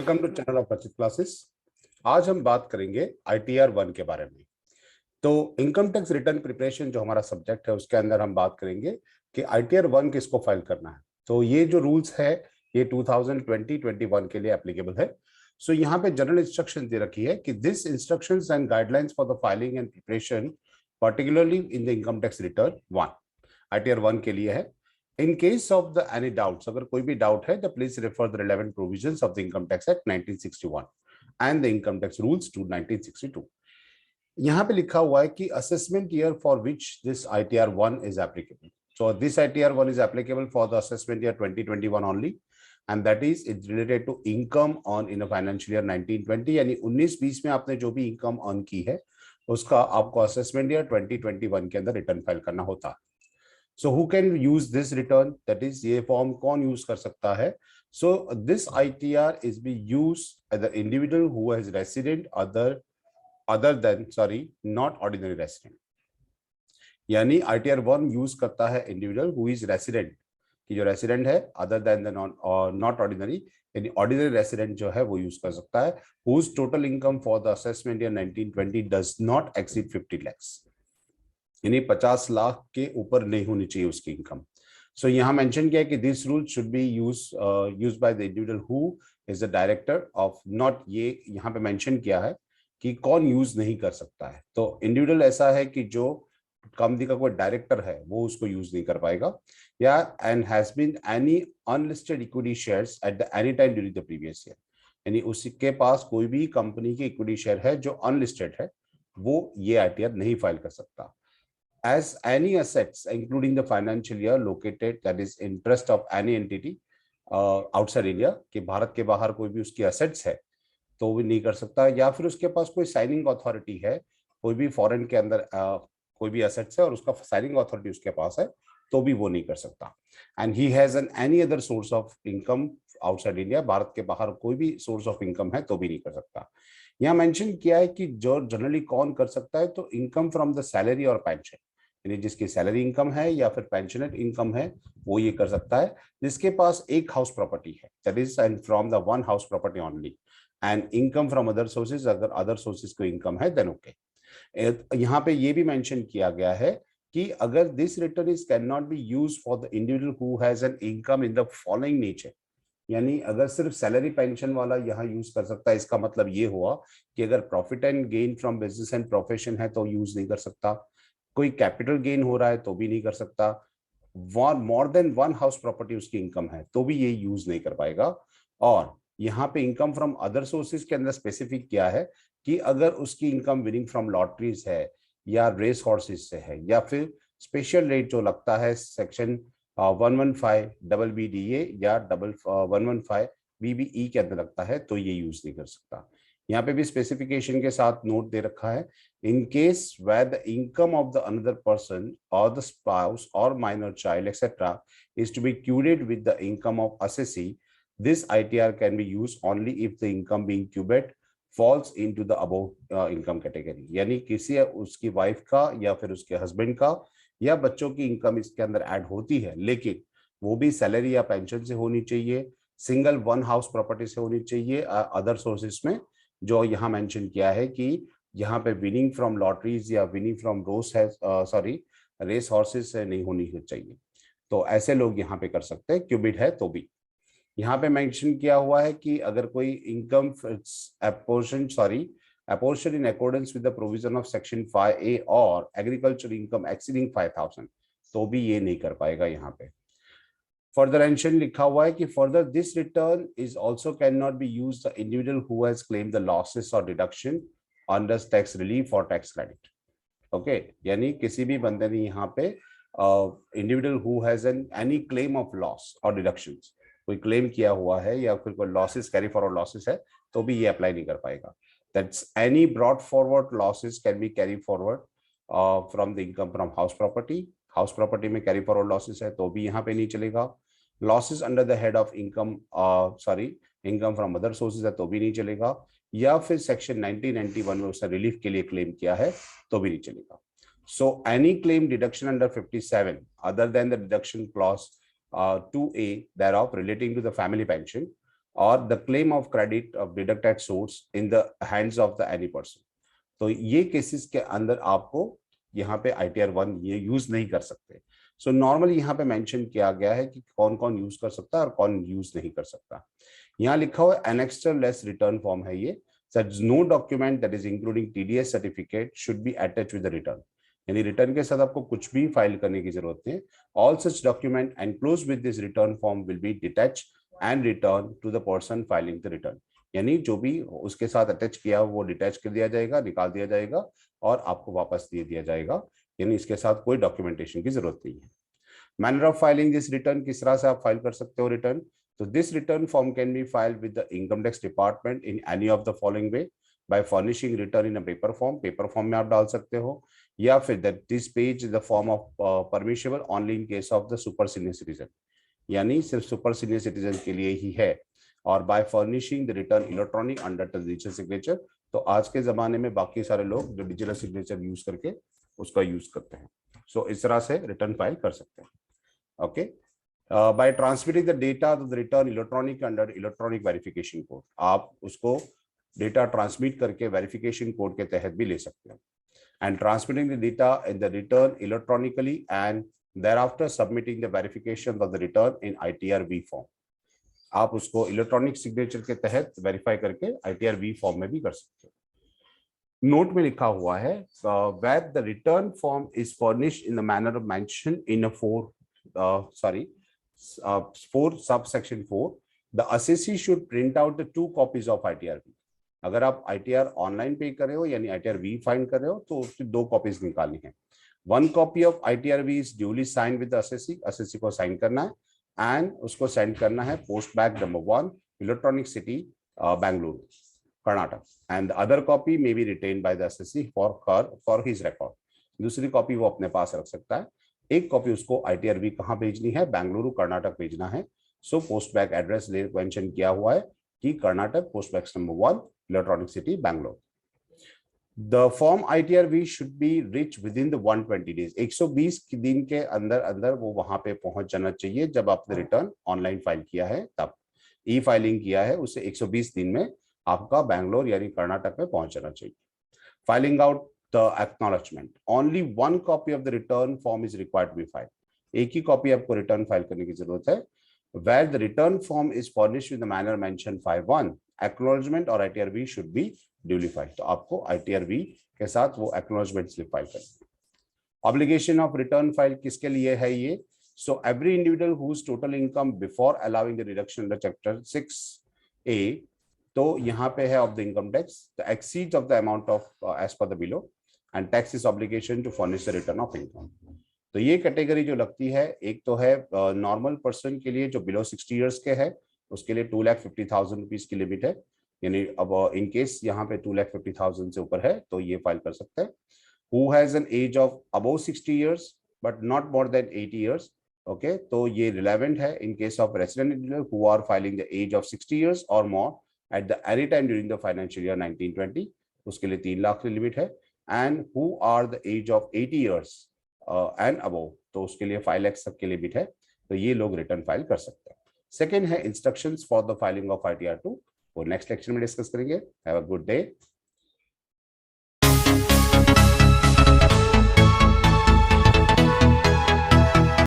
Welcome to channel of रचित classes. आज हम बात करेंगे ITR 1 के बारे में। तो इनकम टैक्स रिटर्न प्रिपरेशन जो हमारा सब्जेक्ट है उसके अंदर हम बात करेंगे कि ITR 1 किसको फाइल करना है। तो ये जो रूल्स है ये 2020-21 के लिए एप्लीकेबल है। सो यहाँ पे जनरल इंस्ट्रक्शन दे रखी है कि this instructions and guidelines for the filing and preparation particularly in the income tax return 1 ITR 1 के लिए है। In case of the any doubts, अगर कोई भी डाउट है तो please refer the relevant provisions of the Income Tax Act 1961 and the Income Tax Rules to 1962। यहाँ पे लिखा हुआ है कि assessment year for which this ITR 1 is applicable. So this ITR 1 is applicable for the assessment year 2021 only, and that is it's related to income on in a financial year 1920, यानी 19-20 में आपने जो भी income earn की है उसका आपको assessment year 2021 के अंदर रिटर्न फाइल करना होता है। So who can use this return? That is, ये फॉर्म कौन यूज कर सकता है? So this ITR is be used by the individual who has resident other than not ordinary resident। यानी ITR 1 यूज करता है इंडिविजुअल who is resident, कि जो रेसिडेंट है other than the not ordinary, यानी ऑर्डिनरी रेसिडेंट जो है वो यूज कर सकता है whose total income for the assessment year 1920 does not exceed 50 lakhs, यानी 50 लाख के ऊपर नहीं होनी चाहिए उसकी इनकम। सो यहाँ मेंशन किया है कि this rule should be used by the individual who is the director of not, ये यहाँ पे मेंशन किया है कि कौन यूज नहीं कर सकता है। तो इंडिविजुअल ऐसा है कि जो कंपनी का कोई डायरेक्टर है वो उसको यूज नहीं कर पाएगा, या and has been any unlisted equity shares at the any time during the previous year, यानी उसके पास कोई भी कंपनी के इक्विटी शेयर है जो अनलिस्टेड है वो ये ITR नहीं फाइल कर सकता। As any assets including the financial year located, that is interest of any entity outside India, कि भारत के बाहर कोई भी उसकी assets है तो भी नहीं कर सकता, या फिर उसके पास कोई साइनिंग अथॉरिटी है, कोई भी फॉरेन के अंदर कोई भी assets है और उसका साइनिंग अथॉरिटी उसके पास है तो भी वो नहीं कर सकता। And he has an any other source of income outside India, Bharat के बाहर कोई भी सोर्स ऑफ इनकम है तो भी नहीं कर सकता। यहाँ मेंशन किया है कि जो जनरली कौन कर सकता है, तो इनकम फ्रॉम द सैलरी और पेंशन, यानी जिसकी सैलरी इनकम है या फिर पेंशनर इनकम है वो ये कर सकता है। जिसके पास एक हाउस प्रॉपर्टी है, that is and from the one house property only, and income from other sources, अगर अदर सोर्सेज को इनकम है देन ओके। यहाँ पे ये भी मेंशन किया गया है कि अगर this return is can not be use for the individual who has an income in the following nature, यानी अगर सिर्फ सैलरी पेंशन वाला यहाँ यूज कर सकता है, इसका मतलब ये हुआ कि अगर profit and gain from business and profession है तो यूज नहीं कर सकता, कोई कैपिटल गेन हो रहा है तो भी नहीं कर सकता, more than one house property उसकी इनकम है तो भी ये यूज नहीं कर पाएगा। और यहाँ पे इनकम फ्रॉम अदर सोर्सेज के अंदर स्पेसिफिक किया है कि अगर उसकी इनकम विनिंग फ्रॉम लॉटरीज है या रेस हॉर्सेज से है या फिर स्पेशल रेट जो लगता है सेक्शन 115 BBDA या 115 BBE के अंदर लगता है तो ये यूज नहीं कर सकता। यहाँ पे भी स्पेसिफिकेशन के साथ नोट दे रखा है, in case where the income of the another person or the spouse or minor child etc is to be credited with the income of assessee, this ITR can be used only if the income being credited falls into the above income category, यानी किसी उसकी wife का या फिर उसके husband का या बच्चों की इनकम इसके अंदर ऐड होती है, लेकिन वो भी सैलरी या पेंशन से होनी चाहिए, सिंगल वन हाउस प्रॉपर्टी से होनी चाहिए, अदर सोर्सेस में जो यहाँ मेंशन किया है कि यहाँ पे विनिंग फ्रॉम लॉटरीज या विनिंग फ्रॉम रेस हॉर्सेस से नहीं होनी चाहिए। तो ऐसे लोग यहाँ पे कर सकते हैं, क्यूबिट है तो भी। यहाँ पे मेंशन किया हुआ है कि अगर कोई income apportioned in accordance with the provision of section 5A और एग्रीकल्चर इनकम एक्सीडिंग 5000 तो भी ये नहीं कर पाएगा। यहाँ पे फर्दर मेंशन लिखा हुआ है कि further this return is also can not be used the individual who has claimed the losses और डिडक्शन अंडर टैक्स रिलीफ और टैक्स क्रेडिट। ओके, यानी किसी भी बंदे ने यहाँ पे individual who has any claim of loss और डिडक्शंस, कोई क्लेम किया हुआ है या फिर कोई लॉसेस कैरी फॉरवर्ड लॉसेस है तो भी ये अप्लाई नहीं कर पाएगा। That's any brought forward losses can be carry forward from the income from house property, house property में कैरी फॉरवर्ड लॉसेस है तो भी यहाँ पे नहीं चलेगा। Losses under the head of income income from other sources है तो भी नहीं चलेगा, या फिर सेक्शन 1991 में उसने रिलीफ के लिए क्लेम किया है तो भी नहीं चलेगा। So any claim deduction under 57 other than the deduction clause 2A thereof relating to the family pension और the claim of credit of deducted source in the hands of the any person. तो ये cases के अंदर आपको यहाँ पे ITR 1 ये use नहीं कर सकते। सो नॉर्मली यहाँ पे मेंशन किया गया है कि कौन कौन यूज कर सकता है और कौन यूज नहीं कर सकता। यहाँ लिखा हुआ एनेक्स्टर लेस रिटर्न फॉर्म है ये, such no document that is including TDS certificate should be attached with the return. यानी रिटर्न के साथ आपको कुछ भी फाइल करने की जरूरत नहीं है। All such document enclosed with this return form will be detach and return to the person filing the return. यानी जो भी उसके साथ अटैच किया वो डिटैच कर दिया जाएगा, निकाल दिया जाएगा और आपको वापस दे दिया जाएगा। यानी इसके साथ कोई डॉक्यूमेंटेशन की जरूरत नहीं है। Manner of filing this return, किस तरह से आप फाइल कर सकते हो रिटर्न। तो this return form can be filed with the income tax department in any of the following way, by furnishing return in a paper form, paper form में आप डाल सकते हो, या फिर that this page the form of permissible only in case of the super senior citizen, यानी सिर्फ super senior citizen के लिए ही है, और by furnishing the return electronic under the digital signature. तो आज के जमाने में बाकी सारे लोग जो डिजिटल सिग्नेचर यूज करके उसका यूज करते हैं। सो इस तरह से रिटर्न फाइल कर सकते हैं। Okay, by transmitting the data to the return electronic under electronic verification code, आप उसको डेटा ट्रांसमिट करके वेरिफिकेशन कोड के तहत भी ले सकते हैं। And transmitting the data in the return electronically and thereafter submitting the verification of the return in ITR V form, आप उसको इलेक्ट्रॉनिक सिग्नेचर के तहत वेरीफाई करके ITR V फॉर्म में भी कर सकते हो। नोट में लिखा हुआ है where the return form is furnished in the manner mentioned in a 4 subsection 4, the assessee should print out the 2 copies of ITR V। अगर आप ITR ऑनलाइन पे कर रहे हो यानी ITR V फाइंड कर रहे हो तो उसकी 2 कॉपीज निकालनी है। 1 copy of ITR V is duly signed with the assessee, assessee को साइन करना है एंड उसको सेंड करना है post bag number 1, electronic city, Bengaluru, Karnataka, and the other copy may be written by the assessee for his record. दूसरी copy वो अपने पास रख सकता है। एक कॉपी उसको ITR V कहाँ भेजनी है, बेंगलुरु कर्नाटक भेजना है। So post bag address mention किया हुआ है कि Karnataka, post bag number 1, electronic city, Bengaluru. The form ITR V should be reached within the 120 days, 120 दिन के अंदर अंदर वो वहां पे पहुंच जाना चाहिए। जब आपने रिटर्न ऑनलाइन फाइल किया है तब ई फाइलिंग किया है उससे 120 दिन में आपका बैंगलोर यानी कर्नाटक में पहुंच जाना चाहिए। Filing out the acknowledgement, only 1 copy of the return form is required to be file, एक ही कॉपी आपको रिटर्न फाइल करने की जरूरत है। Where the return form is furnished in the manner mentioned 5.1, acknowledgement और ITR V should be duly filed। तो आपको ITR V के साथ वो acknowledgement slip फाइल करनी है। Obligation of return file किसके लिए है ये? So every individual whose total income before allowing the reduction under chapter 6A, तो यहाँ पे है of the income tax, the exceeds of the amount of as per the below, and tax is obligation to furnish the return of income। तो ये category जो लगती है, एक तो है नॉर्मल पर्सन के लिए जो बिलो 60 इयर्स के है, उसके लिए 2,50,000 रुपीज की लिमिट है। यानी अब इन केस यहाँ पे 2,50,000 से ऊपर है तो ये फाइल कर सकते हैं। Who has an age of above 60 years but not more than 80 years, okay, तो ये रिलेवेंट है in case of resident individual who are filing the age of 60 years और more at the any time during the financial year 1920, उसके लिए 3 लाख की limit है। And who are the age of 80 years and above, तो उसके लिए 5 लाख तक की लिमिट है, तो ये लोग रिटर्न फाइल कर सकते हैं। सेकंड है instructions for the filing of ITR 2, वो नेक्स्ट लेक्चर में डिस्कस करेंगे। Have a good day.